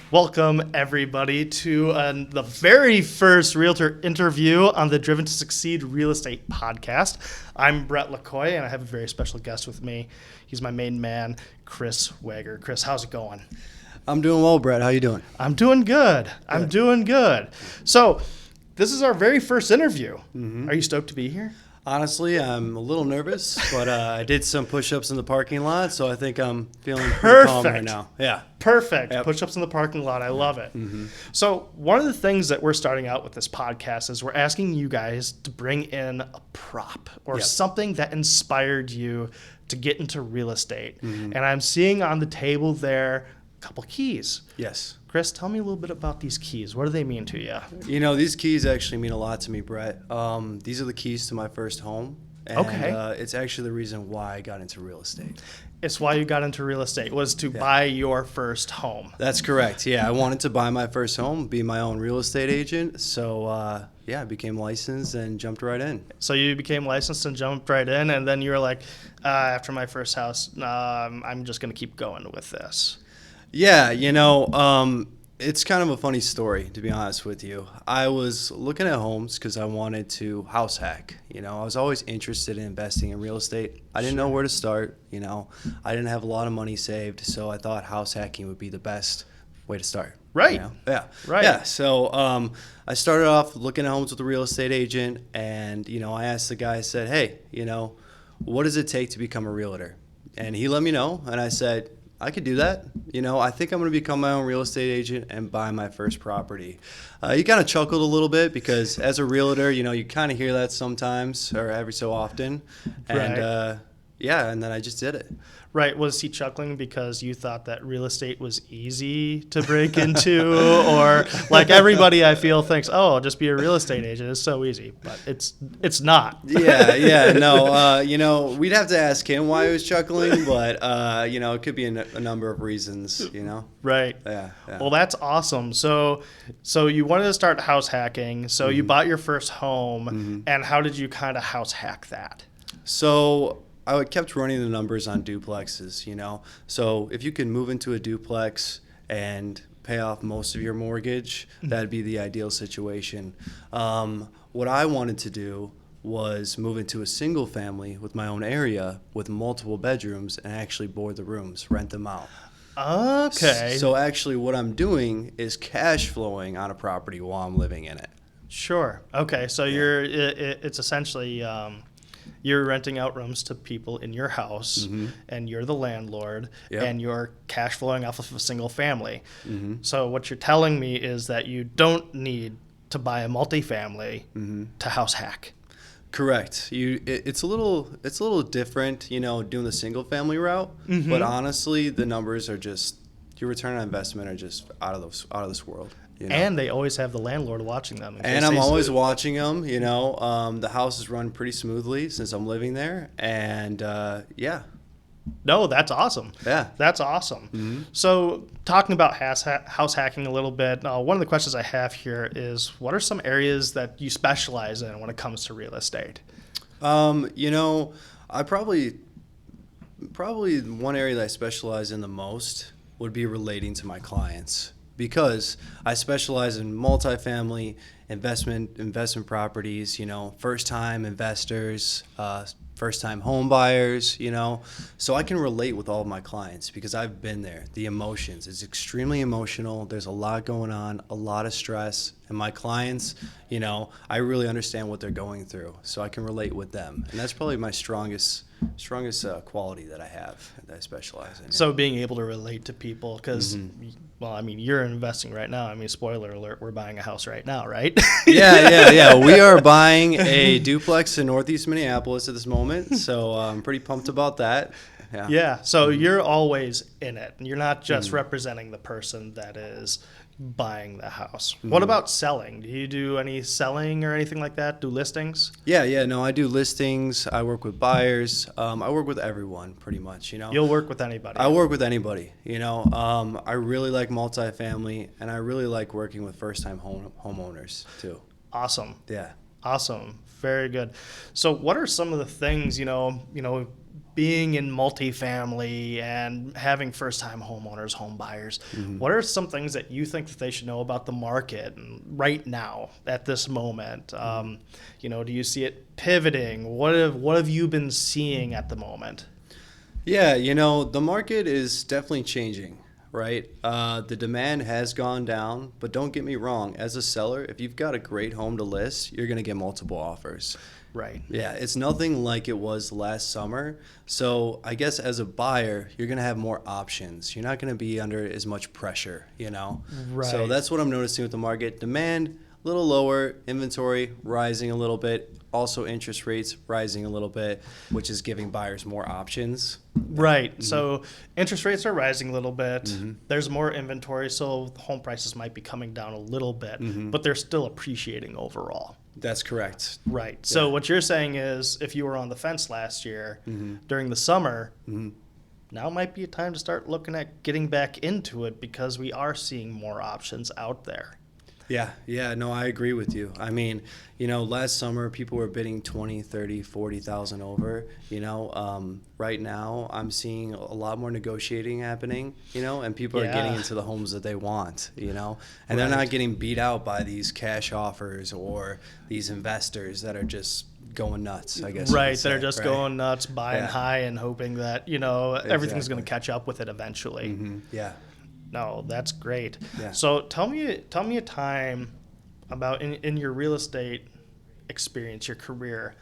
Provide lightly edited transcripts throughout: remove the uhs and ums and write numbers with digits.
Welcome, everybody, to the very first Realtor interview on the Driven to Succeed Real Estate podcast. I'm Brett LaCoy, and I have a very special guest with me. He's my main man, Chris Weger. Chris, how's it going? I'm doing well, Brett. How you doing? I'm doing good. I'm doing good. So, this is our very first interview. Are you stoked to be here? Honestly, I'm a little nervous, but I did some push-ups in the parking lot, so I think I'm feeling pretty calm right now. Yeah. Perfect. Yep. Push-ups in the parking lot. I love it. So one of the things that we're starting out with this podcast is we're asking you guys to bring in a prop or something that inspired you to get into real estate. And I'm seeing on the table there a couple keys. Yes. Chris, tell me a little bit about these keys. What do they mean to you? You know, these keys actually mean a lot to me, Brett. These are the keys to my first home. And, it's actually the reason why I got into real estate. It's why you got into real estate, was to buy your first home. That's correct. Yeah, I wanted to buy my first home, be my own real estate agent. So, I became licensed and jumped right in. So you became licensed and jumped right in, and then you were like, after my first house, I'm just going to keep going with this. Yeah, it's kind of a funny story, to be honest with you. I was looking at homes because I wanted to house hack. I was always interested in investing in real estate. I didn't know where to start. I didn't have a lot of money saved, so I thought house hacking would be the best way to start. Right. Yeah. Right. Yeah. So I started off looking at homes with a real estate agent, and I asked the guy. I said, "Hey, what does it take to become a realtor?" And he let me know, and I said, I could do that. I think I'm going to become my own real estate agent and buy my first property. He kind of chuckled a little bit because as a realtor, you kind of hear that sometimes or every so often. And and then I just did it. Right. Was he chuckling because you thought that real estate was easy to break into? Or like everybody I feel thinks, oh, just be a real estate agent. It's so easy. But it's not. No. We'd have to ask him why he was chuckling. But, it could be a number of reasons, Right. Yeah. Well, that's awesome. So you wanted to start house hacking. So you bought your first home. And how did you kind of house hack that? So I kept running the numbers on duplexes, So if you can move into a duplex and pay off most of your mortgage, that'd be the ideal situation. What I wanted to do was move into a single family with my own area with multiple bedrooms and actually board the rooms, rent them out. Okay. So actually what I'm doing is cash flowing on a property while I'm living in it. Sure. Okay. So it's essentially you're renting out rooms to people in your house, and you're the landlord, and you're cash flowing off of a single family. So what you're telling me is that you don't need to buy a multifamily to house hack. Correct. It's a little different, doing the single family route. But honestly, the numbers are just, your return on investment are just out of this world. And they always have the landlord watching them. And I'm always watching them. The house is run pretty smoothly since I'm living there. And No, that's awesome. Yeah. That's awesome. So talking about house hacking a little bit, one of the questions I have here is, what are some areas that you specialize in when it comes to real estate? I probably one area that I specialize in the most would be relating to my clients, because I specialize in multifamily investment properties, first-time investors, first-time home buyers, So I can relate with all of my clients because I've been there. The emotions, it's extremely emotional. There's a lot going on, a lot of stress. And my clients, I really understand what they're going through. So I can relate with them. And that's probably my strongest quality that I have, that I specialize in. So being able to relate to people, because, you're investing right now. Spoiler alert, we're buying a house right now, right? Yeah. We are buying a duplex in Northeast Minneapolis at this moment. So I'm pretty pumped about that. Yeah. So you're always in it. You're not just representing the person that is buying the house. What about selling? Do you do any selling or anything like that? Do listings? No, I do listings. I work with buyers. I work with everyone pretty much, You'll work with anybody. I work with anybody, I really like multifamily, and I really like working with first-time homeowners too. Awesome. Yeah. Awesome. Very good. So what are some of the things, being in multifamily and having first-time homeowners, home buyers, what are some things that you think that they should know about the market right now at this moment? Do you see it pivoting? What have you been seeing at the moment? Yeah, the market is definitely changing, right? The demand has gone down, but don't get me wrong. As a seller, if you've got a great home to list, you're going to get multiple offers. Right. Yeah, it's nothing like it was last summer. So I guess as a buyer, you're going to have more options. You're not going to be under as much pressure, Right. So that's what I'm noticing with the market. Demand, a little lower, inventory rising a little bit. Also interest rates rising a little bit, which is giving buyers more options. Right. So interest rates are rising a little bit. There's more inventory, so home prices might be coming down a little bit, but they're still appreciating overall. That's correct. Right. So what you're saying is if you were on the fence last year during the summer, now might be a time to start looking at getting back into it because we are seeing more options out there. Yeah, no, I agree with you. I mean, last summer people were bidding 20, 30, 40,000 over, right now I'm seeing a lot more negotiating happening, and people are getting into the homes that they want, and they're not getting beat out by these cash offers or these investors that are just going nuts, I guess. Right, that are just going nuts, buying high and hoping that, everything's going to catch up with it eventually. Yeah. No, that's great. Yeah. So tell me a time about in your real estate experience, your career,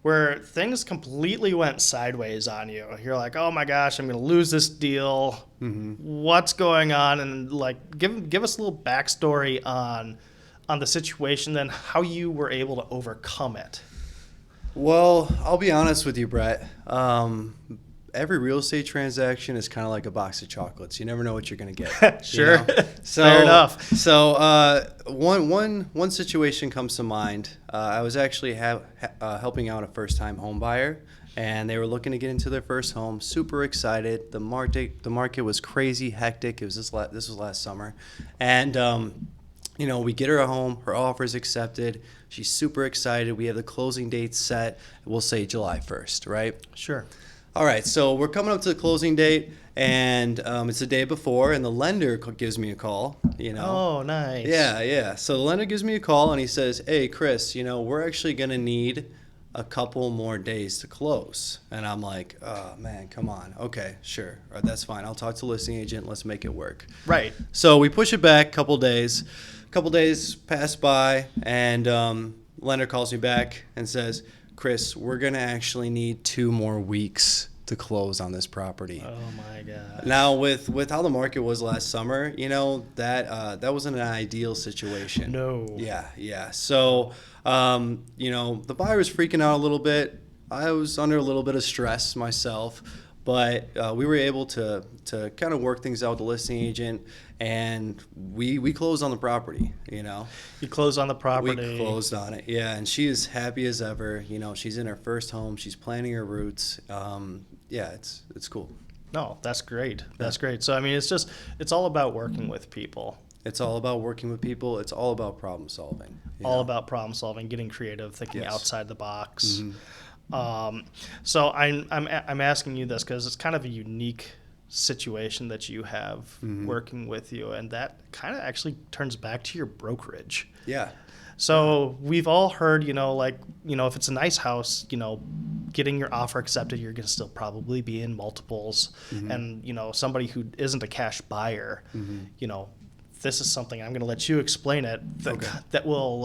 where things completely went sideways on you. You're like, oh my gosh, I'm going to lose this deal. What's going on? And give us a little backstory on the situation and how you were able to overcome it. Well, I'll be honest with you, Brett. Every real estate transaction is kind of like a box of chocolates. You never know what you're going to get. Sure. So, fair enough. So one situation comes to mind. I was actually helping out a first-time home buyer, and they were looking to get into their first home. Super excited. The market was crazy hectic. It was this was last summer, and we get her a home. Her offer is accepted. She's super excited. We have the closing date set. We'll say July 1st, right? Sure. All right, so we're coming up to the closing date, and it's the day before, and the lender gives me a call, Oh, nice. Yeah. So the lender gives me a call, and he says, hey, Chris, we're actually going to need a couple more days to close. And I'm like, oh, man, come on. Okay, sure. All right, that's fine. I'll talk to the listing agent. Let's make it work. Right. So we push it back a couple days. A couple days pass by, and lender calls me back and says, Chris, we're going to actually need 2 more weeks to close on this property. Oh, my God. Now, with how the market was last summer, that wasn't an ideal situation. No. Yeah. So, the buyer was freaking out a little bit. I was under a little bit of stress myself, but we were able to kind of work things out with the listing agent, and we closed on the property, You closed on the property. We closed on it, yeah, and she is happy as ever. She's in her first home. She's planning her roots. It's cool. No, that's great. That's great. So, I mean, it's all about working with people. It's all about working with people. It's all about problem solving. All about problem solving, getting creative, thinking outside the box. So I'm asking you this because it's kind of a unique situation that you have working with you, and that kind of actually turns back to your brokerage. Yeah. So we've all heard, if it's a nice house, getting your offer accepted, you're going to still probably be in multiples. And, somebody who isn't a cash buyer, this is something I'm going to let you explain it that will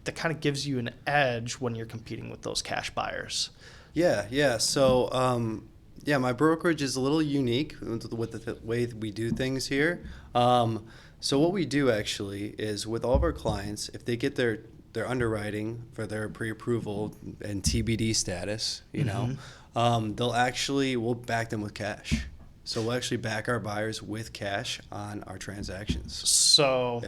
that kind of gives you an edge when you're competing with those cash buyers. Yeah. So, my brokerage is a little unique with the way we do things here. So what we do actually is with all of our clients, if they get their underwriting for their pre-approval and TBD status, we'll back them with cash. So we'll actually back our buyers with cash on our transactions. So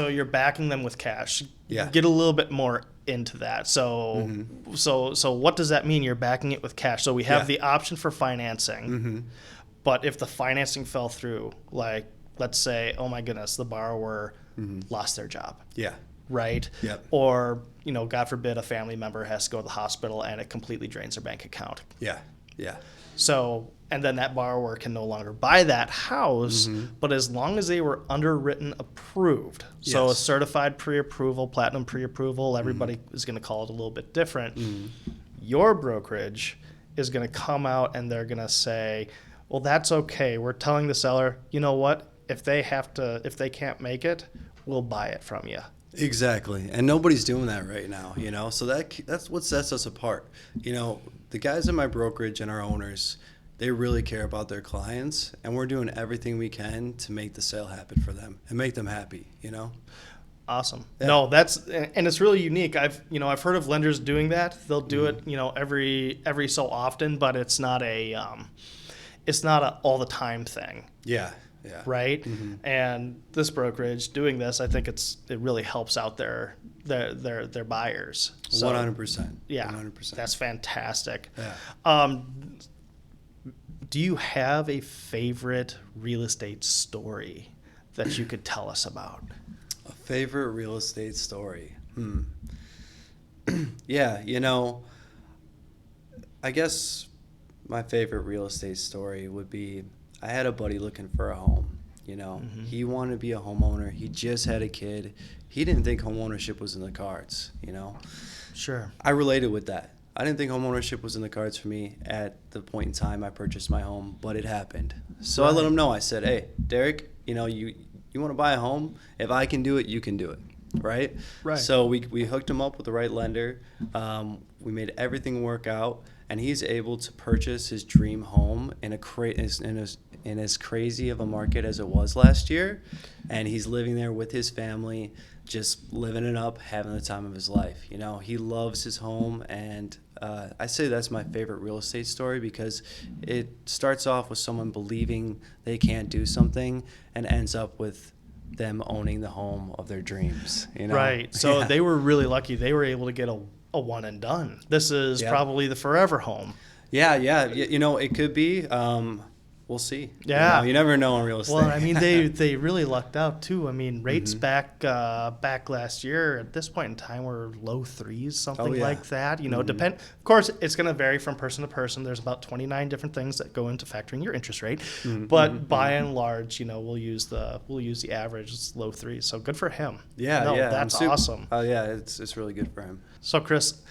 you're backing them with cash. Yeah. Get a little bit more into that. So what does that mean? You're backing it with cash. So we have the option for financing, but if the financing fell through, like let's say, oh my goodness, the borrower lost their job. Yeah. right? Yep. Or, God forbid, a family member has to go to the hospital and it completely drains their bank account. Yeah. Yeah. So, and then that borrower can no longer buy that house, but as long as they were underwritten approved, so a Yes. certified pre-approval, platinum pre-approval, everybody is going to call it a little bit different. Your brokerage is going to come out and they're going to say, well, that's okay. We're telling the seller, you know what? If they can't make it, we'll buy it from you. Exactly. And nobody's doing that right now, so that's what sets us apart. The guys in my brokerage and our owners, they really care about their clients, and we're doing everything we can to make the sale happen for them and make them happy. Awesome. Yeah. No, and it's really unique. I've heard of lenders doing that. They'll do it, every so often, but it's not a all the time thing. Yeah. Yeah. Right. And this brokerage doing this, I think it really helps out their buyers. So, 100%. yeah, 100%. that's fantastic. Yeah. Do you have a favorite real estate story that you could tell us about? A favorite real estate story. Yeah, I guess my favorite real estate story would be, I had a buddy looking for a home. He wanted to be a homeowner. He just had a kid. He didn't think homeownership was in the cards. Sure. I related with that. I didn't think homeownership was in the cards for me at the point in time I purchased my home, but it happened. So I let him know. I said, hey, Derek, you want to buy a home? If I can do it, you can do it. Right? Right. So we hooked him up with the right lender. We made everything work out, and he's able to purchase his dream home in as crazy of a market as it was last year. And he's living there with his family, just living it up, having the time of his life. He loves his home, and I say that's my favorite real estate story because it starts off with someone believing they can't do something and ends up with them owning the home of their dreams. Right. So Yeah. they were really lucky. They were able to get a one and done. This is probably the forever home. Yeah. It could be. We'll see. Yeah. You never know in real estate. Well, I mean, they really lucked out too. I mean, rates back last year at this point in time were low threes, something like that. Depend. Of course, it's going to vary from person to person. There's about 29 different things that go into factoring your interest rate, but by and large, we'll use the average. It's low threes. So good for him. Yeah. That's awesome. Oh yeah, it's really good for him. So Chris,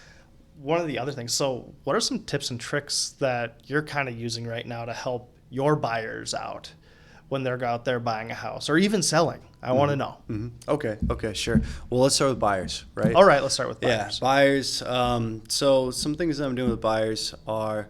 one of the other things. So what are some tips and tricks that you're kind of using right now to help your buyers out when they're out there buying a house or even selling? I want to know. Okay, sure. Well, let's start with buyers, right? All right, let's start with buyers. Yeah, buyers. So some things that I'm doing with buyers are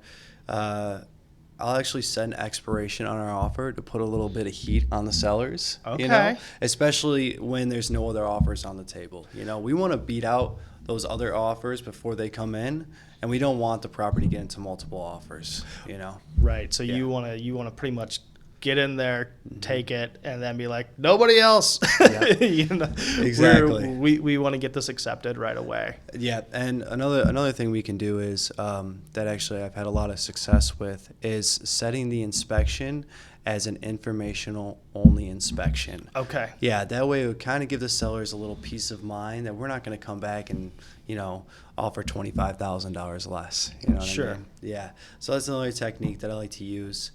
I'll actually set an expiration on our offer to put a little bit of heat on the sellers. Okay. Especially when there's no other offers on the table. We want to beat out those other offers before they come in, and we don't want the property to get into multiple offers. Right. So you want to pretty much get in there, take it, and then be like, nobody else. Yeah. Exactly. We want to get this accepted right away. Yeah, and another thing we can do is that actually I've had a lot of success with is setting the inspection as an informational only inspection. Okay. Yeah, that way it would kind of give the sellers a little peace of mind that we're not going to come back and offer $25,000 less. You know what Sure. I mean? Yeah. So that's another technique that I like to use.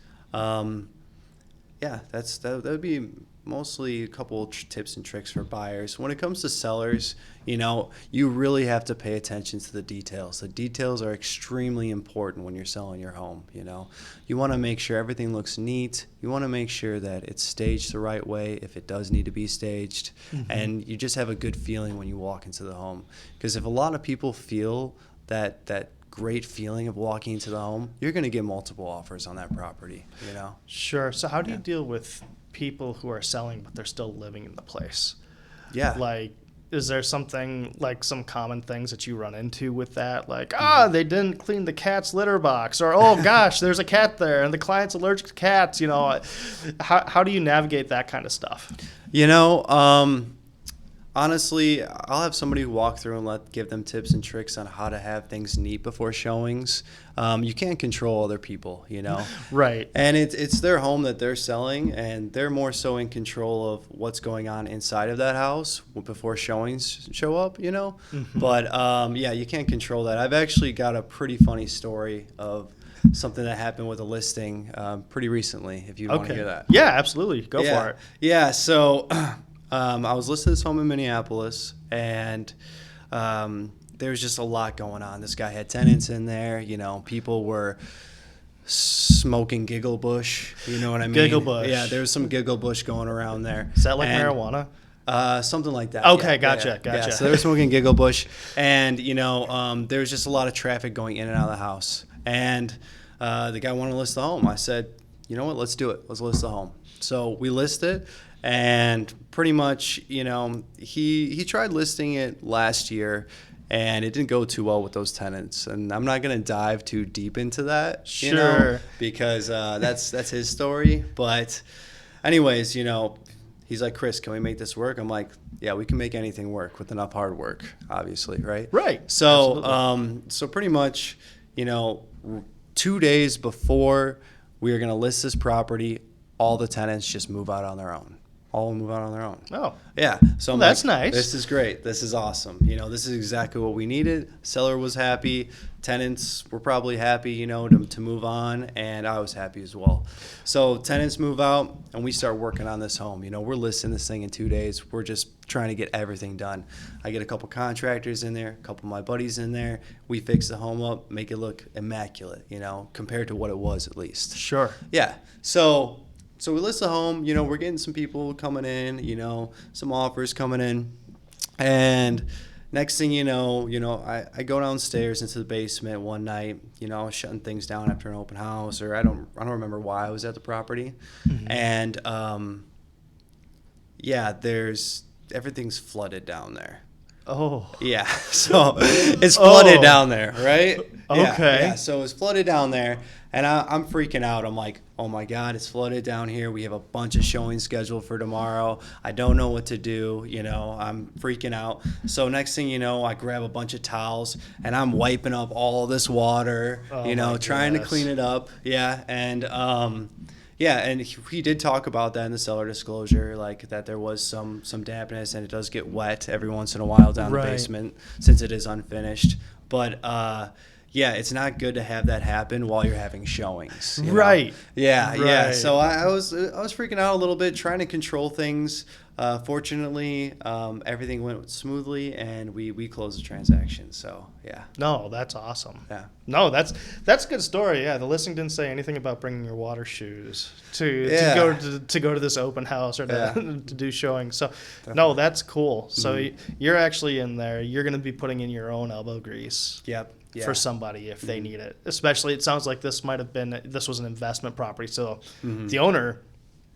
Yeah, that would be mostly a couple tips and tricks for buyers. When it comes to sellers, you really have to pay attention to the details. The details are extremely important when you're selling your home. You want to make sure everything looks neat. You want to make sure that it's staged the right way if it does need to be staged, and you just have a good feeling when you walk into the home. Because if a lot of people feel that great feeling of walking into the home, you're going to get multiple offers on that property. Sure. So how do you deal with people who are selling but they're still living in the place? Yeah. Like, is there something like some common things that you run into with that? Like, they didn't clean the cat's litter box, or oh gosh, there's a cat there and the client's allergic to cats. How do you navigate that kind of stuff? honestly, I'll have somebody walk through and give them tips and tricks on how to have things neat before showings. You can't control other people, you know. Right. And it's their home that they're selling, and they're more so in control of what's going on inside of that house before showings show up, you know. But yeah, you can't control that. I've actually got a pretty funny story of something that happened with a listing pretty recently, if you want to hear that. Yeah, absolutely. Go for it. Yeah, so I was listing this home in Minneapolis, and there was just a lot going on. This guy had tenants in there. You know, people were smoking giggle bush. You know what I mean? Giggle bush. Yeah, there was some giggle bush going around there. Is that like marijuana? Something like that. Okay, yeah, gotcha. Yeah, so they were smoking giggle bush, and you know, there was just a lot of traffic going in and out of the house. And the guy wanted to list the home. I said, you know what? Let's do it. Let's list the home. So we listed, and pretty much, you know, he tried listing it last year, and it didn't go too well with those tenants. And I'm not going to dive too deep into that, you know, because that's his story. But anyways, you know, he's like, Chris, can we make this work? I'm like, yeah, we can make anything work with enough hard work, obviously, right? Right. So so pretty much, you know, 2 days before we were going to list this property, all the tenants just move out on their own. All move out on their own. Oh. Yeah. So I'm that's like, nice. This is great. This is awesome. You know, this is exactly what we needed. Seller was happy. Tenants were probably happy, you know, to move on, and I was happy as well. So tenants move out, and we start working on this home. You know, we're listing this thing in 2 days. We're just trying to get everything done. I get a couple contractors in there, a couple of my buddies in there. We fix the home up, make it look immaculate, you know, compared to what it was at least. Sure. Yeah. So we list the home, you know, we're getting some people coming in, you know, some offers coming in. And next thing you know, I go downstairs into the basement one night, you know, I was shutting things down after an open house, or I don't remember why I was at the property. And yeah, everything's flooded down there. Oh. Yeah. So it's flooded down there, right? Okay. Yeah. So it's flooded down there, and I'm freaking out. I'm like, oh my God, it's flooded down here. We have a bunch of showings scheduled for tomorrow. I don't know what to do. You know, I'm freaking out. So next thing you know, I grab a bunch of towels, and I'm wiping up all this water, you know, trying to clean it up. Yeah. And, yeah, and he did talk about that in the seller disclosure, like that there was some dampness, and it does get wet every once in a while down the basement since it is unfinished. But yeah, it's not good to have that happen while you're having showings. You know? Right. Yeah, right. yeah. So I was freaking out a little bit, trying to control things. Fortunately, everything went smoothly, and we closed the transaction. So yeah. No, that's awesome. Yeah. No, that's a good story. Yeah, the listing didn't say anything about bringing your water shoes to go to this open house or to do showings. So Definitely. No, that's cool. So you're actually in there. You're going to be putting in your own elbow grease. Yep. Yeah. For somebody if they need it. Especially, it sounds like this was an investment property. So the owner,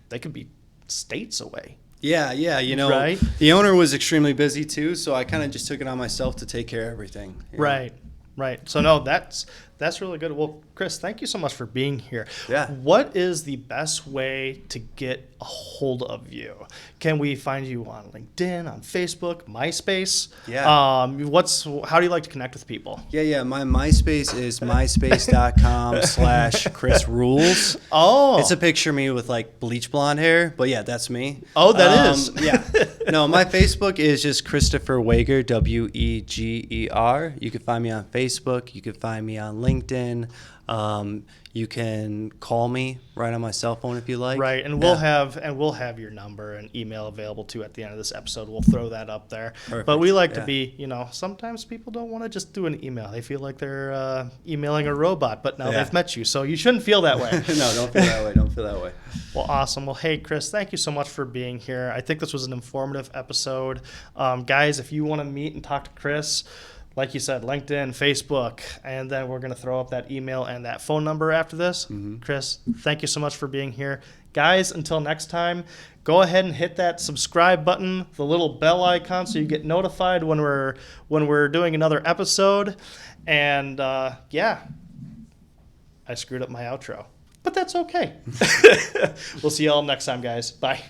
they could be states away. Yeah, you know, right? The owner was extremely busy too, so I kind of just took it on myself to take care of everything. Right. So no, that's really good. Well, Chris, thank you so much for being here. Yeah. What is the best way to get a hold of you? Can we find you on LinkedIn, on Facebook, MySpace? Yeah. How do you like to connect with people? Yeah. My MySpace is myspace.com/Chris Rules. Oh. It's a picture of me with like bleach blonde hair, but yeah, that's me. Oh, that is. Yeah. No, my Facebook is just Christopher Weger, Weger. You can find me on Facebook. You can find me on LinkedIn. You can call me right on my cell phone if you like. Right, and we'll have your number and email available too at the end of this episode. We'll throw that up there. Perfect. But we like to be, you know, sometimes people don't want to just do an email. They feel like they're emailing a robot, but now they've met you, so you shouldn't feel that way. No, don't feel that way. Don't feel that way. Well, awesome. Well, hey, Chris, thank you so much for being here. I think this was an informative episode. Guys, if you want to meet and talk to Chris, like you said, LinkedIn, Facebook, and then we're going to throw up that email and that phone number after this. Chris, thank you so much for being here. Guys, until next time, go ahead and hit that subscribe button, the little bell icon, so you get notified when we're doing another episode. And yeah, I screwed up my outro, but that's okay. We'll see y'all next time, guys. Bye.